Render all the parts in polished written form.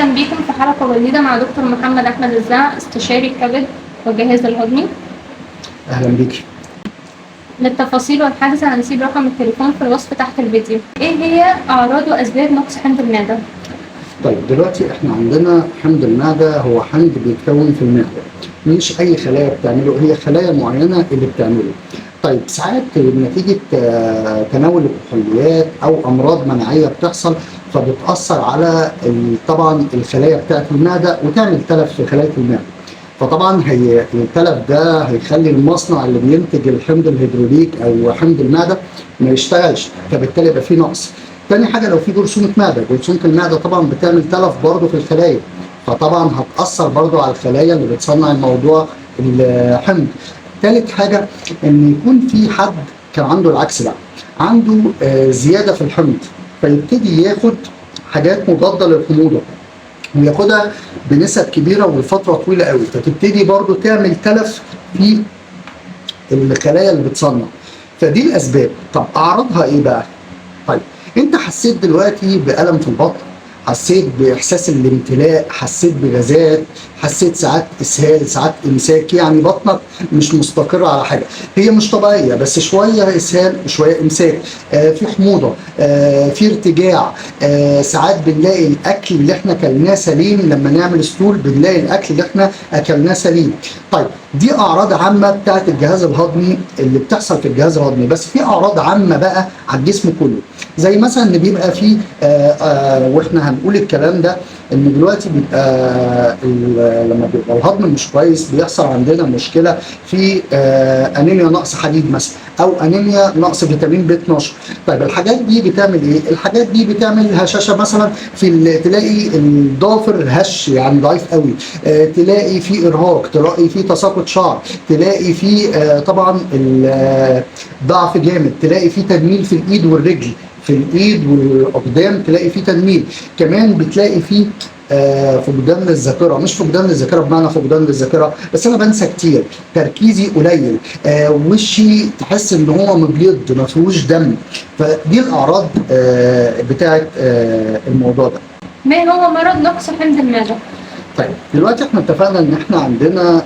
أهلا بيكم في حلقة جديدة مع دكتور محمد أحمد الزع، استشاري الكبد والجهاز الهضمي. أهلا بيك. للتفاصيل والحجز هنسيب رقم التليفون في الوصف تحت الفيديو. إيه هي أعراض وأسباب نقص حمض المعدة؟ طيب دلوقتي احنا عندنا حمض المعدة هو حمض بيتكون في المعدة، مش أي خلايا بتعمله، هي خلايا معينة اللي بتعمله. طيب ساعات نتيجة تناول الكحوليات أو أمراض مناعية بتحصل فبتأثر على طبعا الخلايا بتاعت المعدة وتعمل تلف في خلايا المعدة. فطبعا هي التلف ده هيخلي المصنع اللي بينتج الحمض الهيدروليك أو حمض المعدة ما يشتغلش، فبالتالي يبقى فيه نقص. تاني حاجة لو في جرثومة معدة، جرثومة المعدة طبعا بتعمل تلف برضه في الخلايا، فطبعا هتأثر برضه على الخلايا اللي بتصنع الموضوع الحمض. تالت حاجة ان يكون في حد كان عنده العكس بقى، عنده زيادة في الحمض، فيبتدي ياخد حاجات مضادة للحموضة وياخدها بنسب كبيرة ولفترة طويلة قوي، فتبتدي برضه تعمل تلف في الخلايا اللي بتصنع. فدي الأسباب. طب أعراضها إيه بقى؟ طيب انت حسيت دلوقتي بألم في البطن، حسيت بإحساس الامتلاء، حسيت بغازات، حسيت ساعات إسهال، ساعات إمساك، يعني بطنك مش مستقرة على حاجة، هي مش طبيعية، بس شوية إسهال وشوية إمساك، في حموضة، في ارتجاع، ساعات بنلاقي الأكل اللي احنا أكلناه سليم، لما نعمل ستول بنلاقي الأكل اللي احنا أكلناه سليم. طيب دي أعراض عامة بتاعت الجهاز الهضمي اللي بتحصل في الجهاز الهضمي، بس في أعراض عامة بقى على الجسم كله، زي مثلا ان بيبقى في واحنا هنقول الكلام ده ان دلوقتي بيبقى لما بيبقى الهضم مش كويس بيحصل عندنا مشكله في انيميا نقص حديد مثلا، او انيميا نقص فيتامين بي 12. طيب الحاجات دي بتعمل ايه؟ الحاجات دي بتعمل هشاشه مثلا تلاقي الضافر هش يعني ضعيف قوي، تلاقي في ارهاق، تلاقي في تساقط شعر، تلاقي في طبعا ضعف جامد، تلاقي في تنميل في الايد والرجل، في الايد والقدام تلاقي فيه تنميل، كمان بتلاقي فيه فقدان للذاكره، مش فقدان للذاكره بمعنى فقدان للذاكره بس انا بنسى كتير، تركيزي قليل، وشي تحس ان هو مبيض ما فيهوش دم. فدي الاعراض بتاعت الموضوع ده. ما هو مرض نقص حمض المعدة؟ طيب دلوقتي احنا اتفقنا ان احنا عندنا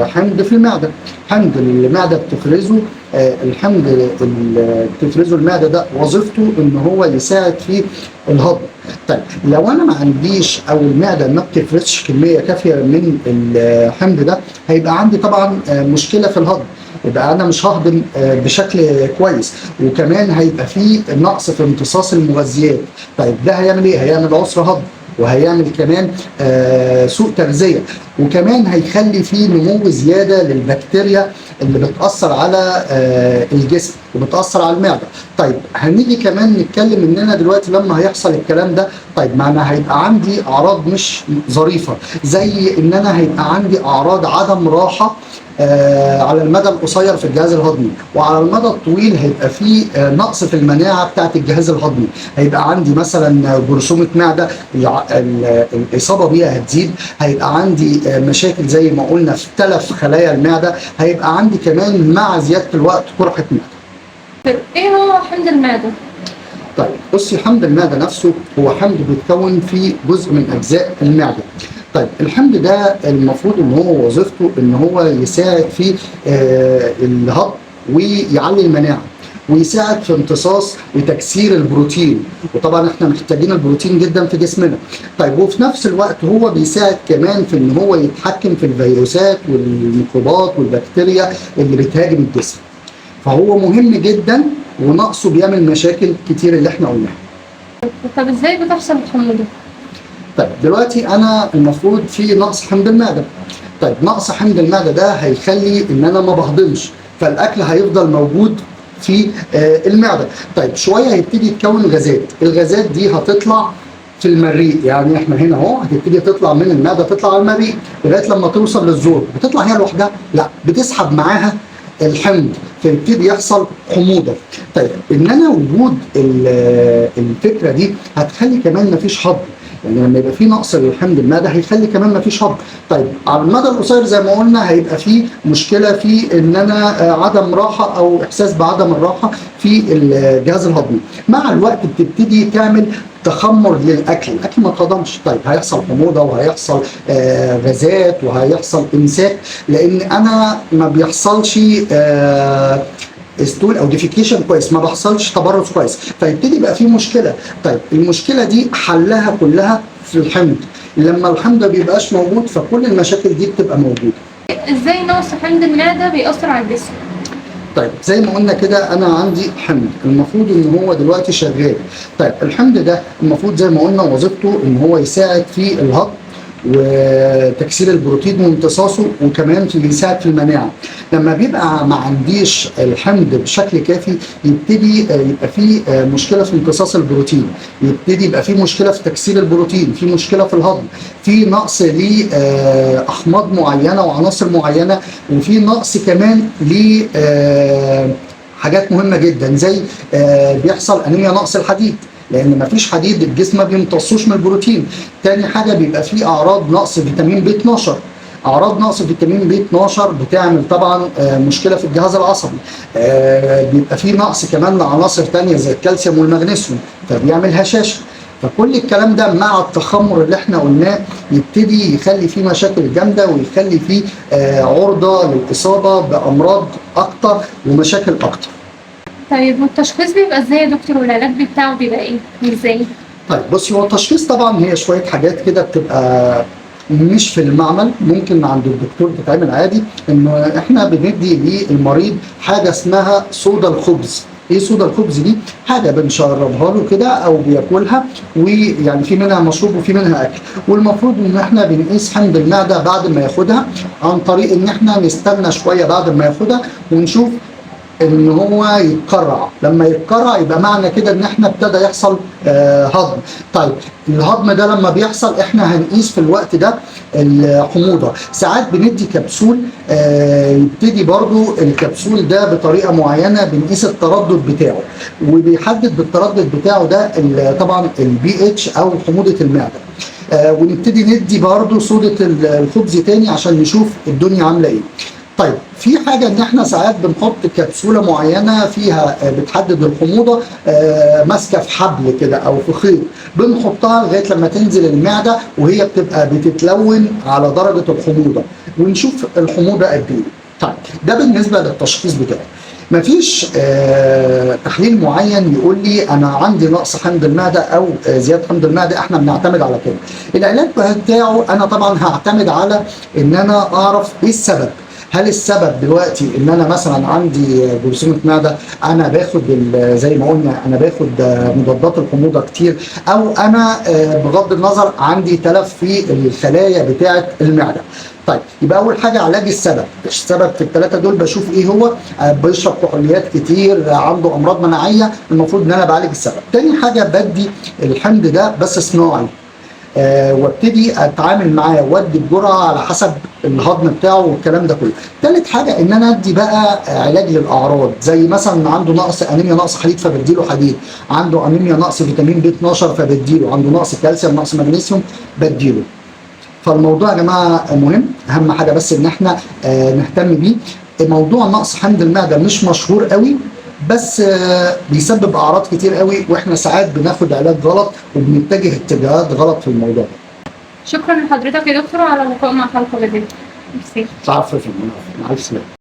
حمض في المعده، حمض المعده بتفرزه، الحمض اللي بتفرزه المعده ده وظيفته ان هو يساعد في الهضم. طيب لو انا ما عنديش او المعده ما بتفرزش كميه كافيه من الحمض ده هيبقى عندي طبعا مشكله في الهضم، يبقى انا مش ههضم بشكل كويس، وكمان هيبقى في نقص في امتصاص المغذيات. طيب ده هيعمل ايه؟ هيعمل عسر هضم، وهيعمل كمان سوء تغذيه، وكمان هيخلي فيه نمو زياده للبكتيريا اللي بتاثر على الجسم وبتاثر على المعده. طيب هنيجي كمان نتكلم ان انا دلوقتي لما هيحصل الكلام ده، طيب معناها هيبقى عندي اعراض مش ظريفه، زي ان انا هيبقى عندي اعراض عدم راحه على المدى القصير في الجهاز الهضمي، وعلى المدى الطويل هيبقى في نقص في المناعه بتاعه الجهاز الهضمي، هيبقى عندي مثلا جرثومه معده الاصابه بيها هتزيد، هيبقى عندي مشاكل زي ما قلنا في تلف خلايا المعده، هيبقى عندي كمان مع زياده الوقت قرحه معده. ايه هو حمض المعدة؟ طيب بصي، حمض المعده نفسه هو حمض بيتكون في جزء من اجزاء المعده. طيب الحمض ده المفروض ان هو وظيفته ان هو يساعد في الهضم ويعلي المناعه، ويساعد في امتصاص وتكسير البروتين، وطبعا احنا محتاجين البروتين جدا في جسمنا. طيب وفي نفس الوقت هو بيساعد كمان في ان هو يتحكم في الفيروسات والميكروبات والبكتيريا اللي بتهاجم الجسم، فهو مهم جدا، ونقصه بيعمل مشاكل كتير اللي احنا قلناها. طب ازاي بتحصل الحموضة؟ طيب دلوقتي انا المفروض في نقص حمض المعده. طيب نقص حمض المعده ده هيخلي ان انا ما بهضمش، فالاكل هيفضل موجود في المعده. طيب شويه هيبتدي يتكون غازات، الغازات دي هتطلع في المريء، يعني احنا هنا اهو هتبتدي تطلع من المعده تطلع على المريء لغايه لما توصل للزور. بتطلع هي لوحدها؟ لا، بتسحب معاها الحمض فيبتدي يحصل حموضه. طيب ان انا وجود الفكره دي هتخلي كمان مفيش هضم، يعني لما يبقى في نقص للحمض المعده هيخلي كمان ما فيش هضم. طيب على المدى القصير زي ما قلنا هيبقى في مشكله في ان انا عدم راحه او احساس بعدم الراحه في الجهاز الهضمي. مع الوقت بتبتدي تعمل تخمر للاكل، الاكل ما اتهضمش، طيب هيحصل حموضه وهيحصل غازات وهيحصل امساك، لان انا ما بيحصلش ستول او ديفيكيشن كويس، ما بيحصلش تبرز كويس، فيبتدي يبقى في مشكله. طيب المشكله دي حلها كلها في الحمض، لما الحمض ما بيبقاش موجود فكل المشاكل دي بتبقى موجوده. ازاي نقص حمض المعده بيأثر على الجسم؟ طيب زي ما قلنا كده انا عندي حمض المفروض ان هو دلوقتي شغال. طيب الحمض ده المفروض زي ما قلنا وظيفته ان هو يساعد في الهضم وتكسير البروتين وامتصاصه، وكمان يساعد في المناعه. لما بيبقى ما عنديش الحمض بشكل كافي يبتدي يبقى في مشكله في امتصاص البروتين، يبتدي يبقى في مشكله في تكسير البروتين، في مشكله في الهضم، في نقص لاحماض معينه وعناصر معينه، وفي نقص كمان ل حاجات مهمه جدا زي بيحصل انيميا نقص الحديد، لان مفيش حديد الجسم ما بيمتصوش من البروتين. تاني حاجه بيبقى في اعراض نقص فيتامين بي 12. اعراض نقص فيتامين بي 12 بتعمل طبعا مشكله في الجهاز العصبي. بيبقى في نقص كمان لعناصر تانية زي الكالسيوم والمغنيسيوم فبيعمل هشاشه. فكل الكلام ده مع التخمر اللي احنا قلناه يبتدي يخلي فيه مشاكل جامده ويخلي فيه عرضه للاصابه بامراض اكتر ومشاكل اكتر. طيب والتشخيص بيبقى ازاي يا دكتور، والعلاج بتاعه بيبقى ايه ازاي؟ طيب بصي، هو التشخيص طبعا هي شويه حاجات كده بتبقى مش في المعمل، ممكن عند الدكتور تتعمل عادي. انه احنا بندي للمريض حاجه اسمها صودا الخبز. ايه صودا الخبز دي؟ حاجه بنشربها له كده او بياكلها، ويعني في منها مشروب وفي منها اكل، والمفروض ان احنا بنقيس حمض المعده بعد ما ياخدها عن طريق ان احنا نستنى شويه بعد ما ياخدها ونشوف ان هو يتقرع. لما يتقرع يبقى معنى كده ان احنا ابتدى يحصل هضم. طيب الهضم ده لما بيحصل احنا هنقيس في الوقت ده الحموضه. ساعات بندي كبسول يبتدي برضو الكبسول ده بطريقه معينه بنقيس التردد بتاعه، وبيحدد بالتردد بتاعه ده طبعا البي اتش او حموضه المعده. ونبتدي ندي برضو صودا الخبز تاني عشان نشوف الدنيا عامله ايه. طيب في حاجه ان احنا ساعات بنحط كبسوله معينه فيها بتحدد الحموضه ماسكه في حبل كده او في خيط، بنحطها لغايه لما تنزل المعده وهي بتبقى بتتلون على درجه الحموضه ونشوف الحموضه قد ايه. طيب ده بالنسبه للتشخيص بتاعي. مفيش تحليل معين يقول لي انا عندي نقص حمض المعده او زياده حمض المعده، احنا بنعتمد على كده. العلاج بتاعه انا طبعا هعتمد على ان انا اعرف ايه السبب. هل السبب دلوقتي ان انا مثلا عندي جرثومه معده، انا باخد زي ما قلنا انا باخد مضادات الحموضه كتير، او انا بغض النظر عندي تلف في الخلايا بتاعه المعده. طيب يبقى اول حاجه علاج السبب. السبب في الثلاثه دول بشوف ايه هو. بيشرب كحوليات كتير، عنده امراض مناعيه، المفروض ان انا بعالج السبب. تاني حاجه بدي الحمض ده بس صناعي، وابتدي اتعامل معاه وادي الجرعه على حسب الهضم بتاعه والكلام ده كله. ثالث حاجه ان انا ادي بقى علاج للاعراض، زي مثلا عنده نقص انيميا نقص حديد فبديله حديد، عنده انيميا نقص فيتامين بي 12 فبديله، عنده نقص كالسيوم نقص مغنيسيوم بديله. فالموضوع يا جماعه مهم، اهم حاجه بس ان احنا نهتم بيه. موضوع نقص حمض المعده مش مشهور قوي، بس بيسبب اعراض كتير قوي، واحنا ساعات بناخد علاج غلط وبنتجه اتجاهات غلط في الموضوع ده. شكرا لحضرتك يا دكتور على اللقاء مع حلقه جديده. ميرسي. العفو، مع الف سلامه.